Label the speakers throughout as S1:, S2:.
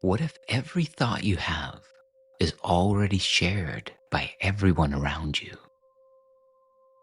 S1: What if every thought you have is already shared by everyone around you?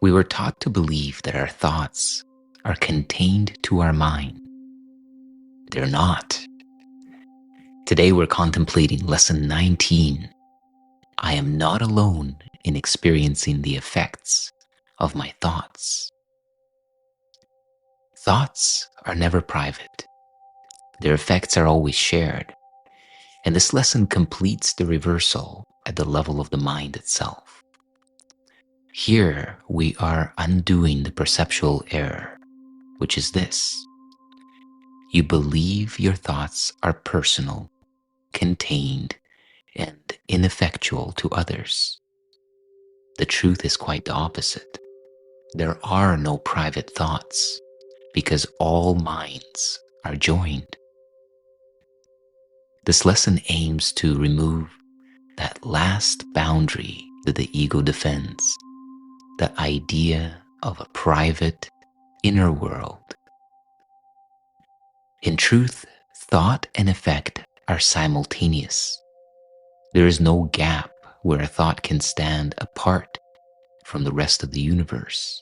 S1: We were taught to believe that our thoughts are contained to our mind. They're not. Today we're contemplating lesson 19. I am not alone in experiencing the effects of my thoughts. Thoughts are never private. Their effects are always shared. And this lesson completes the reversal at the level of the mind itself. Here we are undoing the perceptual error, which is this. You believe your thoughts are personal, contained, and ineffectual to others. The truth is quite the opposite. There are no private thoughts because all minds are joined. This lesson aims to remove that last boundary that the ego defends, the idea of a private inner world. In truth, thought and effect are simultaneous. There is no gap where a thought can stand apart from the rest of the universe.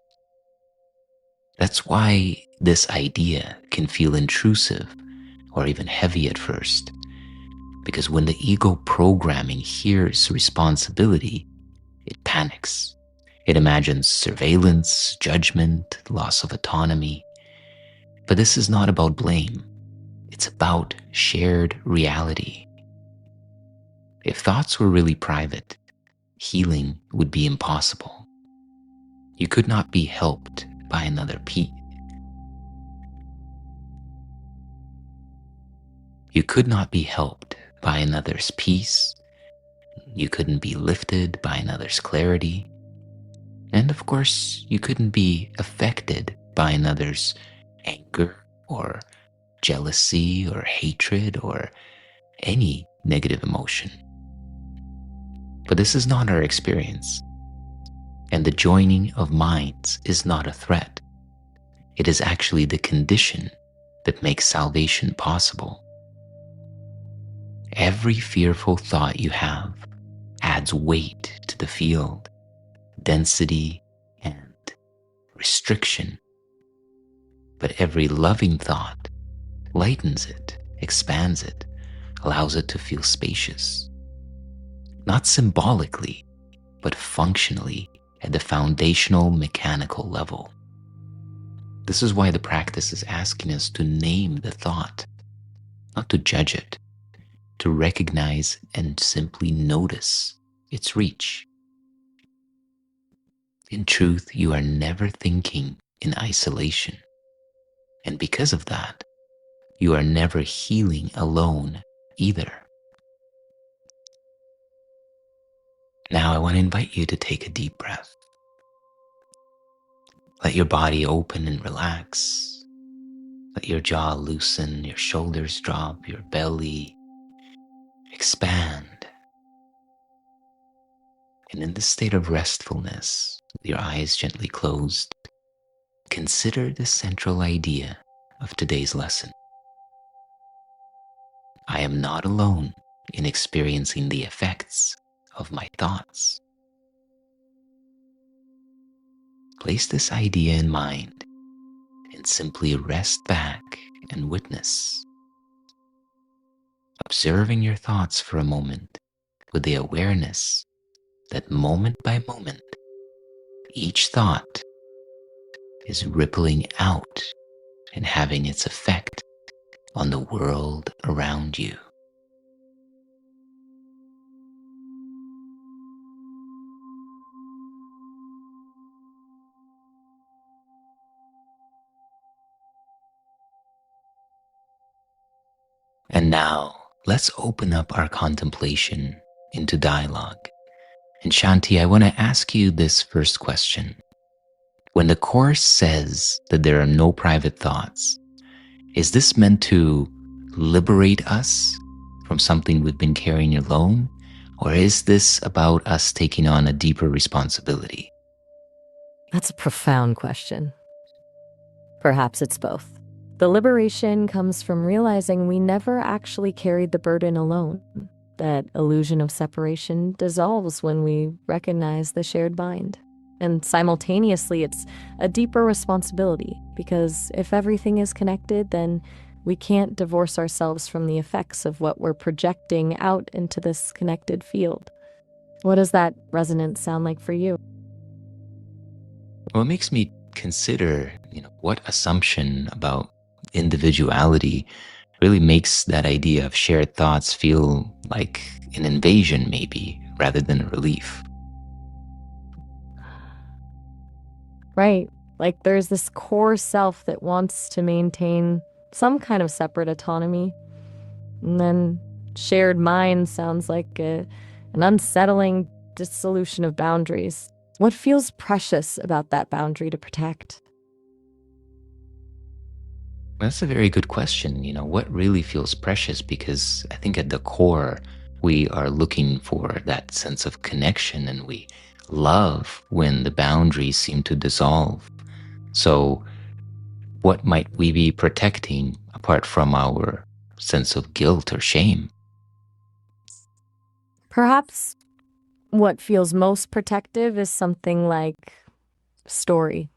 S1: That's why this idea can feel intrusive or even heavy at first, because when the ego programming hears responsibility, it panics. It imagines surveillance, judgment, loss of autonomy. But this is not about blame. It's about shared reality. If thoughts were really private, healing would be impossible. You could not be helped by another You could not be helped by another's peace. You couldn't be lifted by another's clarity. And of course, you couldn't be affected by another's anger or jealousy or hatred or any negative emotion. But this is not our experience. And the joining of minds is not a threat. It is actually the condition that makes salvation possible. Every fearful thought you have adds weight to the field, density, and restriction. But every loving thought lightens it, expands it, allows it to feel spacious. Not symbolically, but functionally at the foundational mechanical level. This is why the practice is asking us to name the thought, not to judge it, to recognize and simply notice its reach. In truth, you are never thinking in isolation. And because of that, you are never healing alone either. Now I want to invite you to take a deep breath. Let your body open and relax. Let your jaw loosen, your shoulders drop, your belly expand. And in this state of restfulness, with your eyes gently closed, consider the central idea of today's lesson. I am not alone in experiencing the effects of my thoughts. Place this idea in mind and simply rest back and witness. Observing your thoughts for a moment with the awareness that moment by moment, each thought is rippling out and having its effect on the world around you. And now, let's open up our contemplation into dialogue. And Shanti, I want to ask you this first question. When the Course says that there are no private thoughts, is this meant to liberate us from something we've been carrying alone? Or is this about us taking on a deeper responsibility?
S2: That's a profound question. Perhaps it's both. The liberation comes from realizing we never actually carried the burden alone. That illusion of separation dissolves when we recognize the shared mind. And simultaneously, it's a deeper responsibility, because if everything is connected, then we can't divorce ourselves from the effects of what we're projecting out into this connected field. What does that resonance sound like for you?
S1: Well, it makes me consider, what assumption about individuality really makes that idea of shared thoughts feel like an invasion, maybe, rather than a relief.
S2: Right. Like there's this core self that wants to maintain some kind of separate autonomy. And then shared mind sounds like an unsettling dissolution of boundaries. What feels precious about that boundary to protect?
S1: That's a very good question. What really feels precious? Because I think at the core, we are looking for that sense of connection, and we love when the boundaries seem to dissolve. So, what might we be protecting apart from our sense of guilt or shame?
S2: Perhaps what feels most protective is something like story,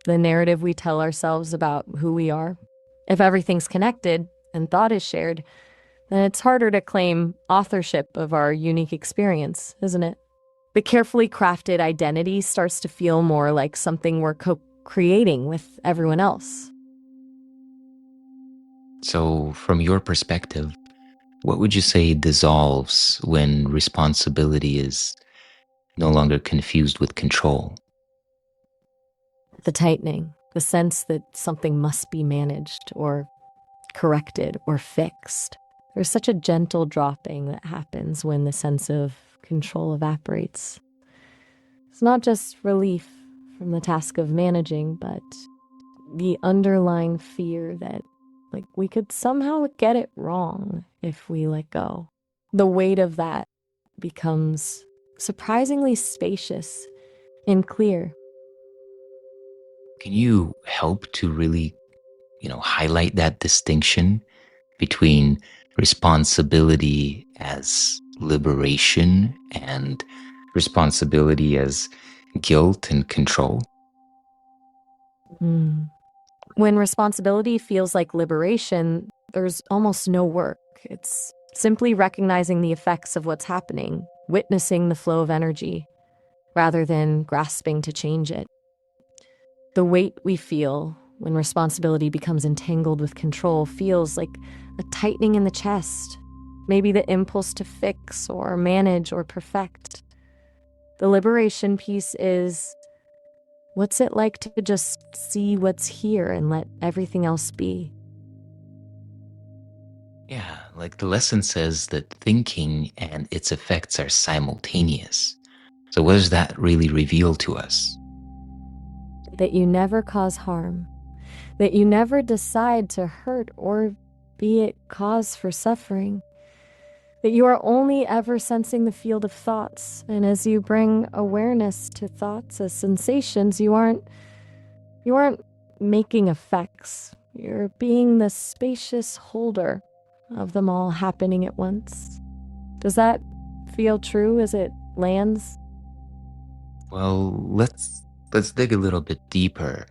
S2: the narrative we tell ourselves about who we are. If everything's connected and thought is shared, then it's harder to claim authorship of our unique experience, isn't it? The carefully crafted identity starts to feel more like something we're co-creating with everyone else.
S1: So, from your perspective, what would you say dissolves when responsibility is no longer confused with control?
S2: The tightening, the sense that something must be managed or corrected or fixed. There's such a gentle dropping that happens when the sense of control evaporates. It's not just relief from the task of managing, but the underlying fear that, like, we could somehow get it wrong if we let go. The weight of that becomes surprisingly spacious and clear.
S1: Can you help to really, highlight that distinction between responsibility as liberation and responsibility as guilt and control?
S2: Mm. When responsibility feels like liberation, there's almost no work. It's simply recognizing the effects of what's happening, witnessing the flow of energy, rather than grasping to change it. The weight we feel when responsibility becomes entangled with control feels like a tightening in the chest, maybe the impulse to fix or manage or perfect. The liberation piece is, what's it like to just see what's here and let everything else be?
S1: Yeah, like the lesson says that thinking and its effects are simultaneous. So, what does that really reveal to us?
S2: That you never cause harm, that you never decide to hurt or be it cause for suffering, that you are only ever sensing the field of thoughts, and as you bring awareness to thoughts as sensations, you aren't making effects. You're being the spacious holder of them all happening at once. Does that feel true as it lands?
S1: Well, let's dig a little bit deeper.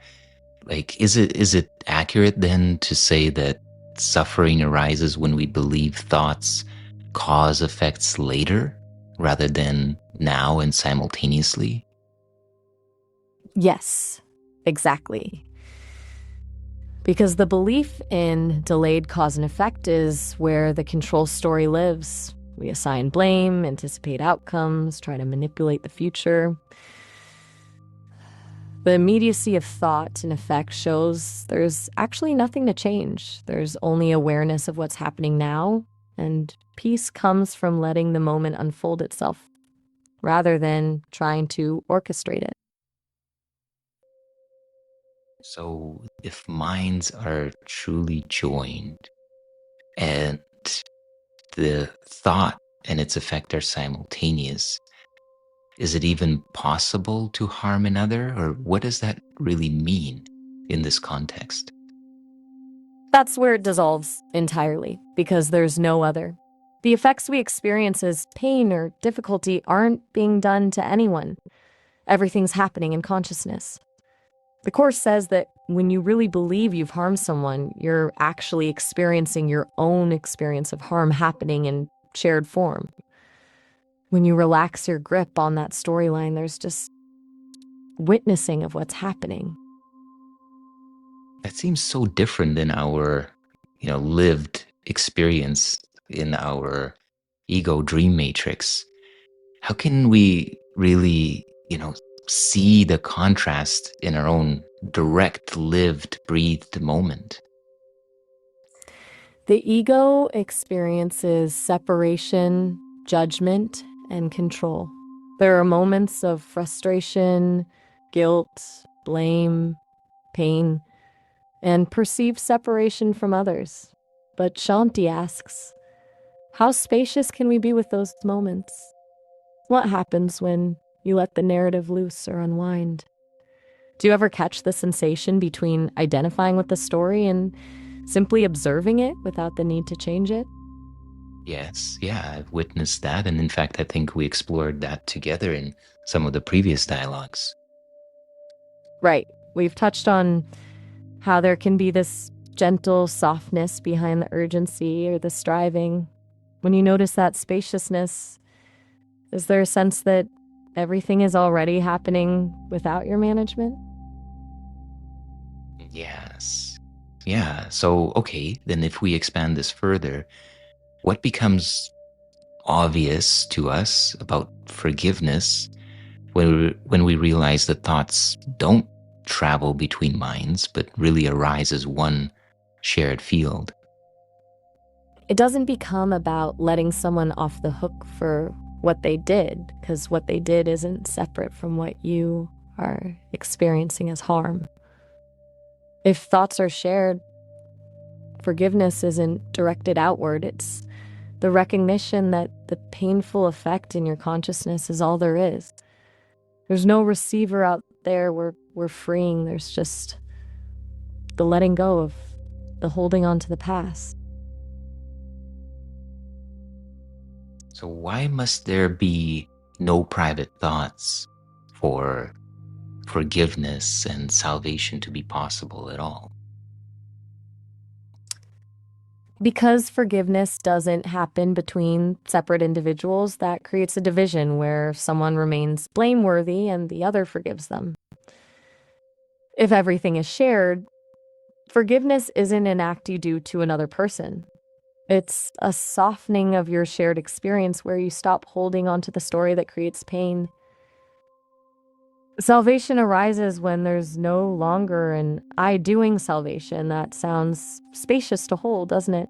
S1: Like, is it accurate then to say that suffering arises when we believe thoughts cause effects later rather than now and simultaneously?
S2: Yes, exactly. Because the belief in delayed cause and effect is where the control story lives. We assign blame, anticipate outcomes, try to manipulate the future. The immediacy of thought and effect shows there's actually nothing to change. There's only awareness of what's happening now, and peace comes from letting the moment unfold itself rather than trying to orchestrate it.
S1: So, if minds are truly joined and the thought and its effect are simultaneous, is it even possible to harm another? Or what does that really mean in this context?
S2: That's where it dissolves entirely, because there's no other. The effects we experience as pain or difficulty aren't being done to anyone. Everything's happening in consciousness. The Course says that when you really believe you've harmed someone, you're actually experiencing your own experience of harm happening in shared form. When you relax your grip on that storyline, there's just witnessing of what's happening.
S1: That seems so different than our, lived experience in our ego dream matrix. How can we really, see the contrast in our own direct, lived, breathed moment?
S2: The ego experiences separation, judgment, and control. There are moments of frustration, guilt, blame, pain, and perceived separation from others. But Shanti asks, how spacious can we be with those moments? What happens when you let the narrative loose or unwind? Do you ever catch the sensation between identifying with the story and simply observing it without the need to change it?
S1: Yes, yeah, I've witnessed that. And in fact, I think we explored that together in some of the previous dialogues.
S2: Right. We've touched on how there can be this gentle softness behind the urgency or the striving. When you notice that spaciousness, is there a sense that everything is already happening without your management?
S1: Yes. Yeah. So, okay, then if we expand this further, what becomes obvious to us about forgiveness when we realize that thoughts don't travel between minds, but really arise as one shared field?
S2: It doesn't become about letting someone off the hook for what they did, because what they did isn't separate from what you are experiencing as harm. If thoughts are shared, forgiveness isn't directed outward. It's the recognition that the painful effect in your consciousness is all there is. There's no receiver out there we're freeing. There's just the letting go of the holding on to the past.
S1: So, why must there be no private thoughts for forgiveness and salvation to be possible at all?
S2: Because forgiveness doesn't happen between separate individuals, that creates a division where someone remains blameworthy and the other forgives them. If everything is shared, forgiveness isn't an act you do to another person. It's a softening of your shared experience where you stop holding onto the story that creates pain. Salvation arises when there's no longer an I doing salvation. That sounds spacious to hold, doesn't it?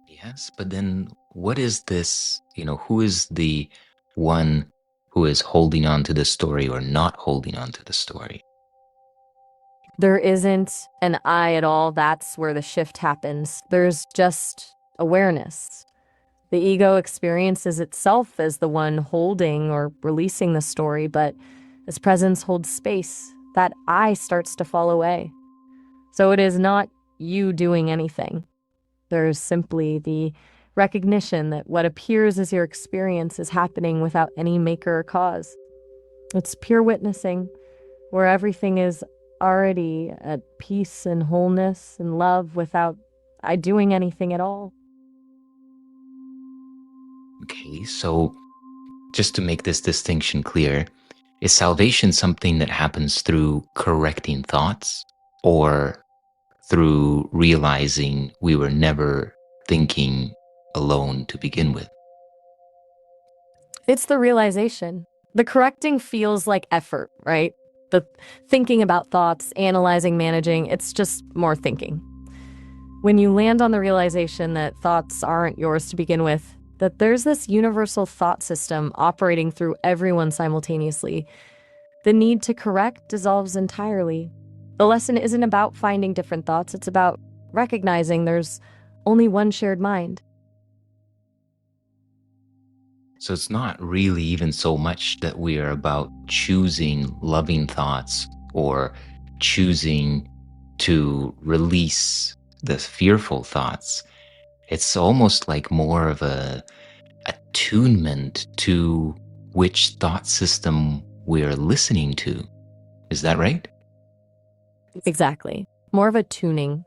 S1: Yes, but then what is this? Who is the one who is holding on to the story or not holding on to the story?
S2: There isn't an I at all. That's where the shift happens. There's just awareness. The ego experiences itself as the one holding or releasing the story, but as presence holds space, that I starts to fall away. So it is not you doing anything. There's simply the recognition that what appears as your experience is happening without any maker or cause. It's pure witnessing, where everything is already at peace and wholeness and love without I doing anything at all.
S1: Okay, so just to make this distinction clear, is salvation something that happens through correcting thoughts or through realizing we were never thinking alone to begin with?
S2: It's the realization. The correcting feels like effort, right? The thinking about thoughts, analyzing, managing, it's just more thinking. When you land on the realization that thoughts aren't yours to begin with, that there's this universal thought system operating through everyone simultaneously, the need to correct dissolves entirely. The lesson isn't about finding different thoughts, it's about recognizing there's only one shared mind.
S1: So it's not really even so much that we are about choosing loving thoughts or choosing to release the fearful thoughts, it's almost like more of a attunement to which thought system we're listening to. Is that right?
S2: Exactly. More of a tuning,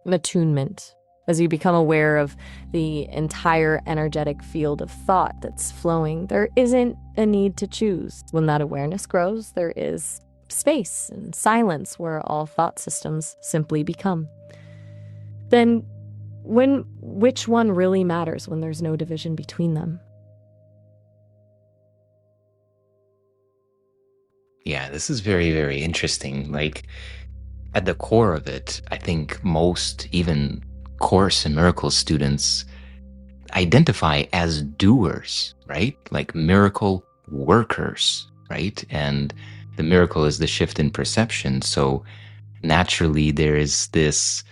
S2: an attunement, as you become aware of the entire energetic field of thought that's flowing. There isn't a need to choose. When that awareness grows, there is space and silence where all thought systems simply become. Then, which one really matters when there's no division between them?
S1: Yeah, this is very, very interesting. Like, at the core of it, I think most, even Course in Miracles students, identify as doers, right? Like miracle workers, right? And the miracle is the shift in perception. So naturally, there is this,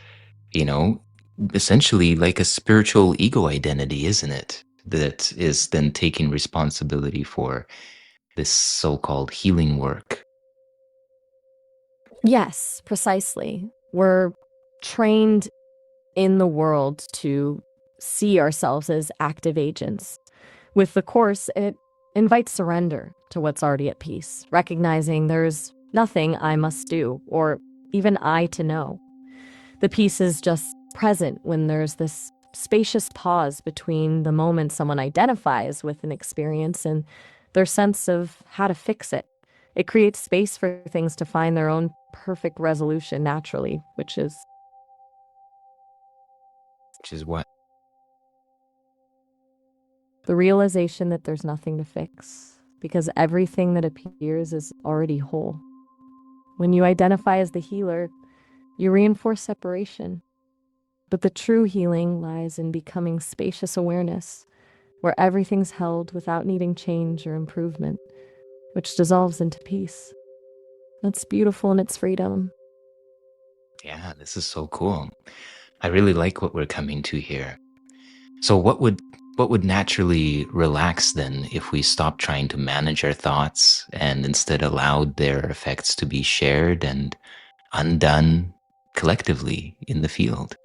S1: you know, essentially like a spiritual ego identity, isn't it? That is then taking responsibility for this so called healing work.
S2: Yes, precisely. We're trained in the world to see ourselves as active agents. With the Course, it invites surrender to what's already at peace, recognizing there's nothing I must do, or even I to know. The peace is just present when there's this spacious pause between the moment someone identifies with an experience and their sense of how to fix it. It creates space for things to find their own perfect resolution naturally, which is
S1: Which is what?
S2: the realization that there's nothing to fix, because everything that appears is already whole. When you identify as the healer, you reinforce separation. But the true healing lies in becoming spacious awareness, where everything's held without needing change or improvement, which dissolves into peace. That's beautiful in its freedom.
S1: Yeah, this is so cool. I really like what we're coming to here. So what would naturally relax then if we stopped trying to manage our thoughts and instead allowed their effects to be shared and undone collectively in the field?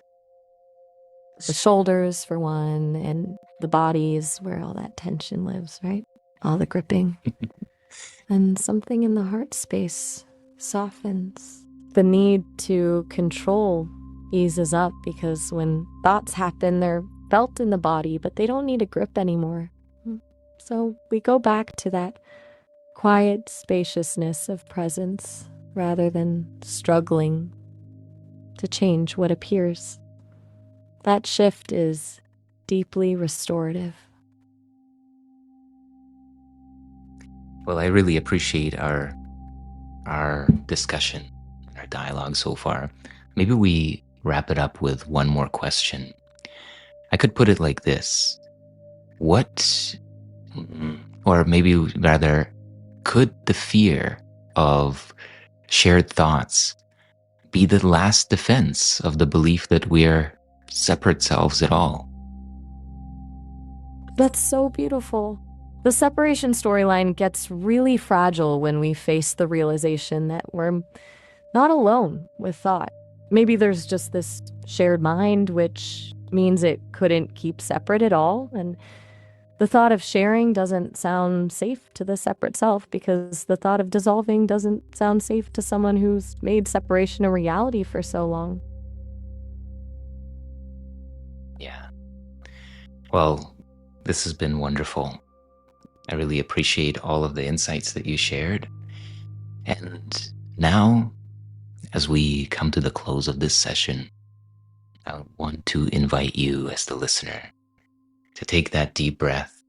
S2: The shoulders, for one, and the body is where all that tension lives, right? All the gripping. And something in the heart space softens. The need to control eases up because when thoughts happen, they're felt in the body, but they don't need a grip anymore. So we go back to that quiet spaciousness of presence rather than struggling to change what appears. That shift is deeply restorative.
S1: Well, I really appreciate our discussion, our dialogue so far. Maybe we wrap it up with one more question. I could put it like this. What, or maybe rather, could the fear of shared thoughts be the last defense of the belief that we're separate selves at all?
S2: That's so beautiful. The separation storyline gets really fragile when we face the realization that we're not alone with thought. Maybe there's just this shared mind, which means it couldn't keep separate at all. And the thought of sharing doesn't sound safe to the separate self because the thought of dissolving doesn't sound safe to someone who's made separation a reality for so long.
S1: Yeah. Well, this has been wonderful. I really appreciate all of the insights that you shared. And now, as we come to the close of this session, I want to invite you, as the listener, to take that deep breath.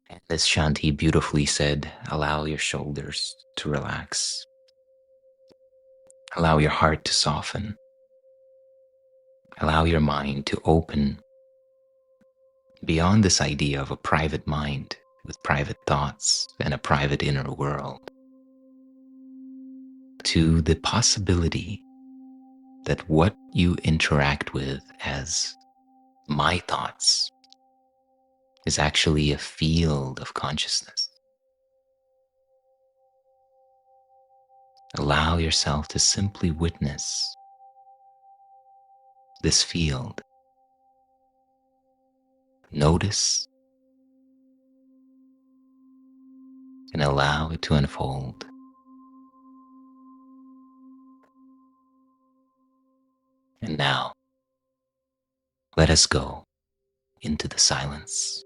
S1: And as Shanti beautifully said, allow your shoulders to relax. Allow your heart to soften. Allow your mind to open beyond this idea of a private mind with private thoughts and a private inner world to the possibility that what you interact with as my thoughts is actually a field of consciousness. Allow yourself to simply witness this field. Notice and allow it to unfold. And now, let us go into the silence.